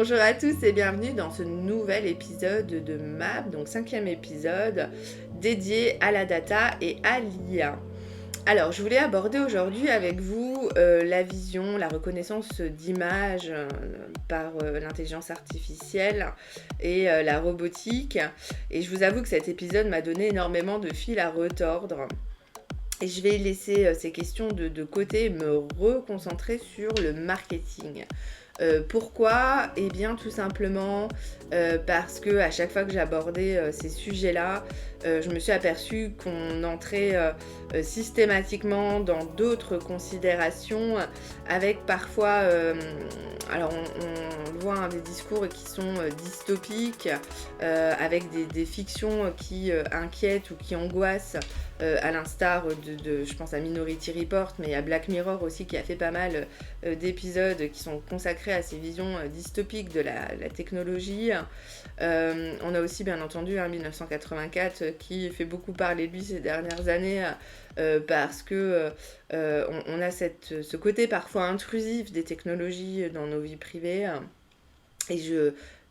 Bonjour à tous et bienvenue dans ce nouvel épisode de MAP, donc 5e épisode dédié à la data et à l'IA. Alors, je voulais aborder aujourd'hui avec vous la vision, la reconnaissance d'images par l'intelligence artificielle et la robotique. Et je vous avoue que cet épisode m'a donné énormément de fil à retordre. Et je vais laisser ces questions de côté et me reconcentrer sur le marketing. Pourquoi? Eh bien tout simplement parce que à chaque fois que j'abordais ces sujets-là, je me suis aperçue qu'on entrait systématiquement dans d'autres considérations avec parfois, alors on voit des discours qui sont dystopiques, avec des fictions qui inquiètent ou qui angoissent, à l'instar je pense à Minority Report, mais à Black Mirror aussi qui a fait pas mal d'épisodes qui sont consacrés à ces visions dystopiques de la technologie. On a aussi bien entendu 1984 qui fait beaucoup parler de lui ces dernières années parce que on a ce côté parfois intrusif des technologies dans nos vies privées. Et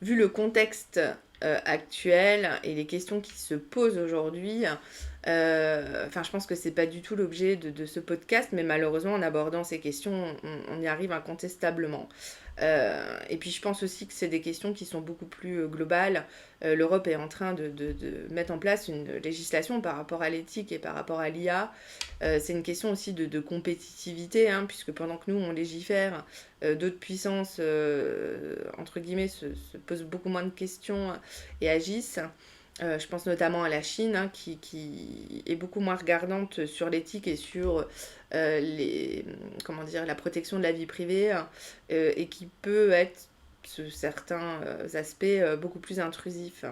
vu le contexte actuel et les questions qui se posent aujourd'hui, je pense que c'est pas du tout l'objet de ce podcast, mais malheureusement en abordant ces questions, on y arrive incontestablement. Et puis je pense aussi que c'est des questions qui sont beaucoup plus globales. L'Europe est en train de mettre en place une législation par rapport à l'éthique et par rapport à l'IA. C'est une question aussi de compétitivité, puisque pendant que nous on légifère, d'autres puissances, entre guillemets, se posent beaucoup moins de questions et agissent. Je pense notamment à la Chine, qui est beaucoup moins regardante sur l'éthique et sur la protection de la vie privée, et qui peut être, sous certains aspects, beaucoup plus intrusif.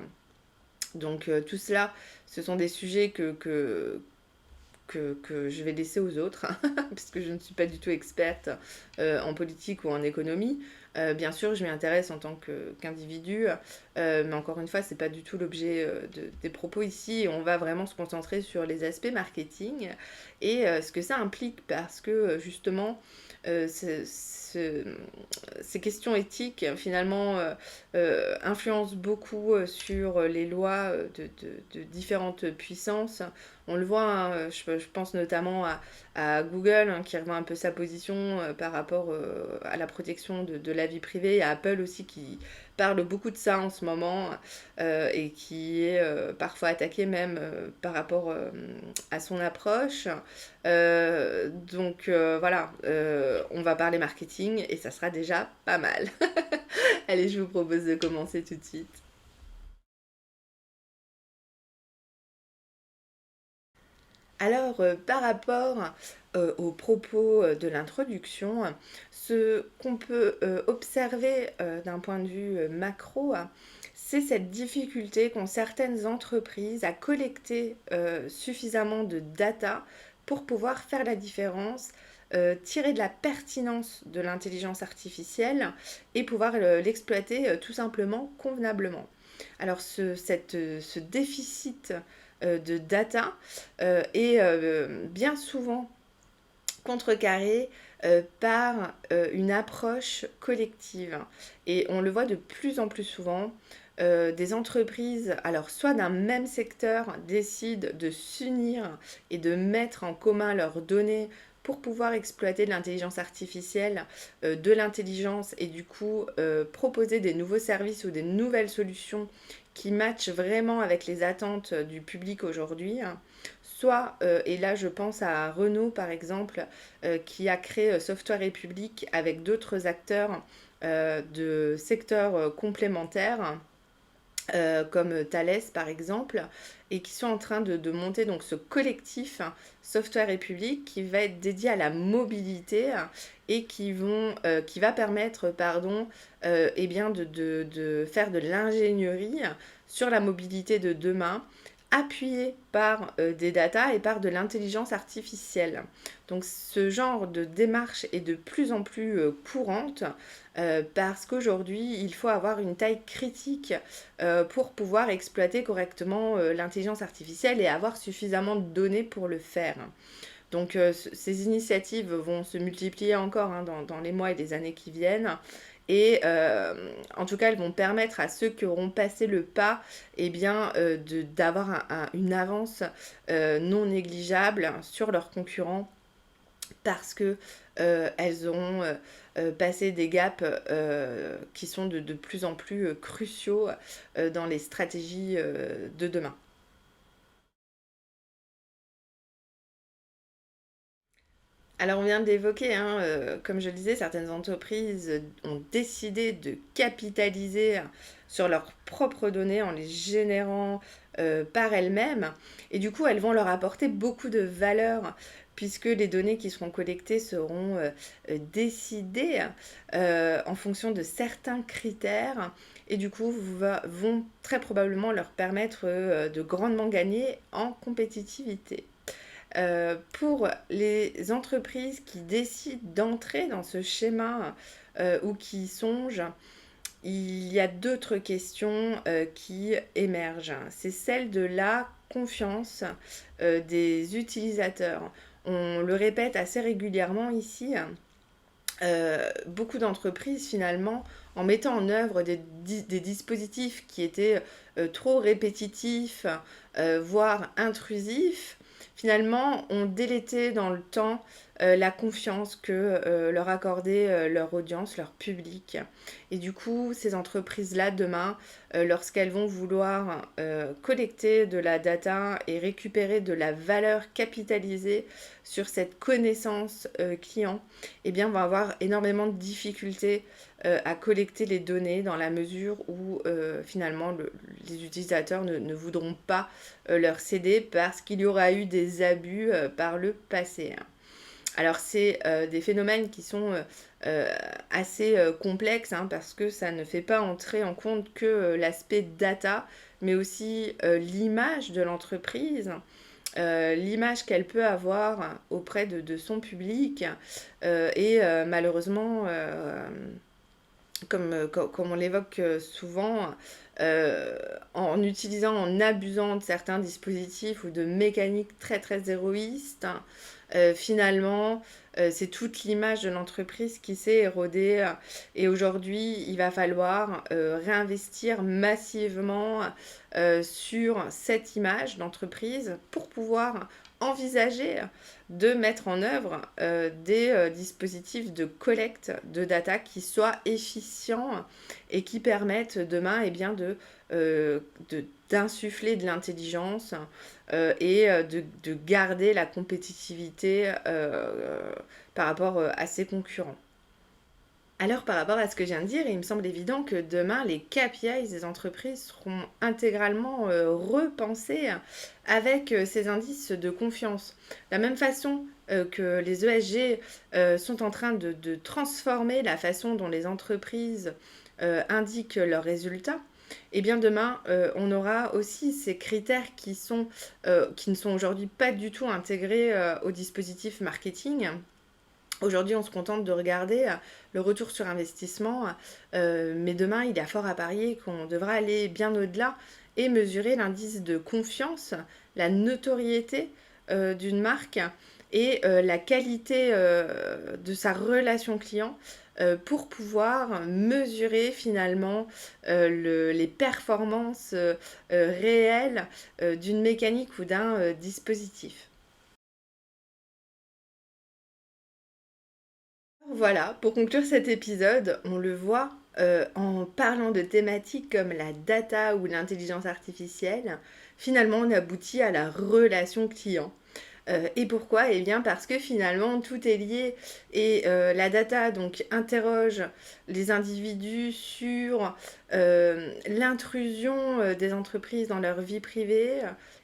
Donc tout cela, ce sont des sujets que je vais laisser aux autres, puisque je ne suis pas du tout experte en politique ou en économie. Bien sûr, je m'y intéresse en tant qu'individu, mais encore une fois, c'est pas du tout l'objet des propos ici. On va vraiment se concentrer sur les aspects marketing et ce que ça implique, parce que justement, ces questions éthiques finalement influencent beaucoup sur les lois de différentes puissances. On le voit, je pense notamment à Google, qui revoit un peu sa position par rapport à la protection de la vie privée, et à Apple aussi qui parle beaucoup de ça en ce moment, et qui est parfois attaqué même par rapport à son approche. Voilà, on va parler marketing et ça sera déjà pas mal. Allez, je vous propose de commencer tout de suite. Alors, par rapport aux propos de l'introduction, ce qu'on peut observer d'un point de vue macro, c'est cette difficulté qu'ont certaines entreprises à collecter suffisamment de data pour pouvoir faire la différence, tirer de la pertinence de l'intelligence artificielle et pouvoir l'exploiter tout simplement convenablement. Alors ce déficit de data est bien souvent contrecarré par une approche collective. Et on le voit de plus en plus souvent. Des entreprises, alors soit d'un même secteur, décident de s'unir et de mettre en commun leurs données pour pouvoir exploiter de l'intelligence artificielle, de l'intelligence, et du coup proposer des nouveaux services ou des nouvelles solutions qui matchent vraiment avec les attentes du public aujourd'hui. Soit, et là je pense à Renault par exemple, qui a créé Software République avec d'autres acteurs de secteurs complémentaires, comme Thales par exemple, et qui sont en train de monter donc ce collectif Software République qui va être dédié à la mobilité et qui va permettre de faire de l'ingénierie sur la mobilité de demain, appuyé par des datas et par de l'intelligence artificielle. Donc ce genre de démarche est de plus en plus courante, parce qu'aujourd'hui il faut avoir une taille critique pour pouvoir exploiter correctement l'intelligence artificielle et avoir suffisamment de données pour le faire. Donc ces initiatives vont se multiplier encore dans les mois et les années qui viennent, Et en tout cas, elles vont permettre à ceux qui auront passé le pas d'avoir une avance non négligeable sur leurs concurrents parce que elles auront passé des gaps qui sont de plus en plus cruciaux dans les stratégies de demain. Alors on vient d'évoquer, hein, comme je le disais, certaines entreprises ont décidé de capitaliser sur leurs propres données en les générant par elles-mêmes. Et du coup, elles vont leur apporter beaucoup de valeur puisque les données qui seront collectées seront décidées en fonction de certains critères et du coup vont très probablement leur permettre de grandement gagner en compétitivité. Pour les entreprises qui décident d'entrer dans ce schéma ou qui y songent, il y a d'autres questions qui émergent. C'est celle de la confiance des utilisateurs. On le répète assez régulièrement ici. Beaucoup d'entreprises finalement, en mettant en œuvre des dispositifs qui étaient trop répétitifs, voire intrusifs, finalement ont délété dans le temps la confiance que leur accordait leur audience, leur public. Et du coup, ces entreprises-là, demain, lorsqu'elles vont vouloir collecter de la data et récupérer de la valeur capitalisée sur cette connaissance client, eh bien, vont avoir énormément de difficultés à collecter les données dans la mesure où finalement les utilisateurs ne voudront pas leur céder parce qu'il y aura eu des abus par le passé. Alors c'est des phénomènes qui sont assez complexes hein, parce que ça ne fait pas entrer en compte que l'aspect data, mais aussi l'image de l'entreprise, l'image qu'elle peut avoir auprès de son public malheureusement comme on l'évoque souvent, en utilisant, en abusant de certains dispositifs ou de mécaniques très très héroïstes, finalement, c'est toute l'image de l'entreprise qui s'est érodée. Et aujourd'hui, il va falloir réinvestir massivement sur cette image d'entreprise pour pouvoir envisager de mettre en œuvre des dispositifs de collecte de data qui soient efficients et qui permettent demain d'insuffler de l'intelligence de garder la compétitivité par rapport à ses concurrents. Alors par rapport à ce que je viens de dire, il me semble évident que demain, les KPIs des entreprises seront intégralement repensés avec ces indices de confiance. De la même façon que les ESG sont en train de transformer la façon dont les entreprises indiquent leurs résultats, et bien demain, on aura aussi ces critères qui ne sont aujourd'hui pas du tout intégrés au dispositif marketing. Aujourd'hui, on se contente de regarder le retour sur investissement, mais demain, il y a fort à parier qu'on devra aller bien au-delà et mesurer l'indice de confiance, la notoriété d'une marque et la qualité de sa relation client pour pouvoir mesurer finalement les performances réelles d'une mécanique ou d'un dispositif. Voilà, pour conclure cet épisode, on le voit en parlant de thématiques comme la data ou l'intelligence artificielle, finalement on aboutit à la relation client. Et pourquoi? Eh bien parce que finalement tout est lié et la data donc interroge les individus sur l'intrusion des entreprises dans leur vie privée,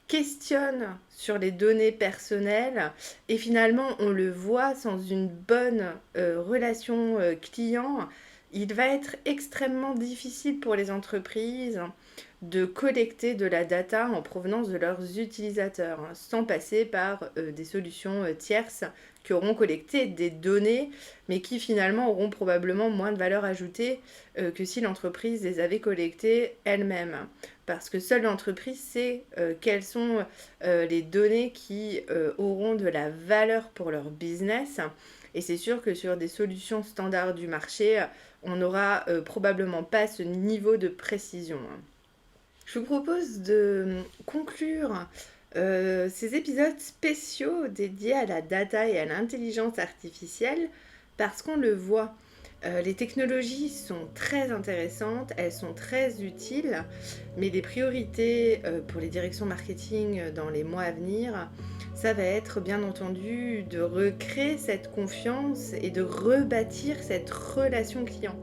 questionne sur les données personnelles et finalement on le voit sans une bonne relation client, il va être extrêmement difficile pour les entreprises de collecter de la data en provenance de leurs utilisateurs, hein, sans passer par des solutions tierces qui auront collecté des données, mais qui finalement auront probablement moins de valeur ajoutée que si l'entreprise les avait collectées elle-même. Parce que seule l'entreprise sait quelles sont les données qui auront de la valeur pour leur business Et c'est sûr que sur des solutions standards du marché, on n'aura probablement pas ce niveau de précision. Je vous propose de conclure ces épisodes spéciaux dédiés à la data et à l'intelligence artificielle parce qu'on le voit. Les technologies sont très intéressantes, elles sont très utiles, mais les priorités pour les directions marketing dans les mois à venir, ça va être bien entendu de recréer cette confiance et de rebâtir cette relation client.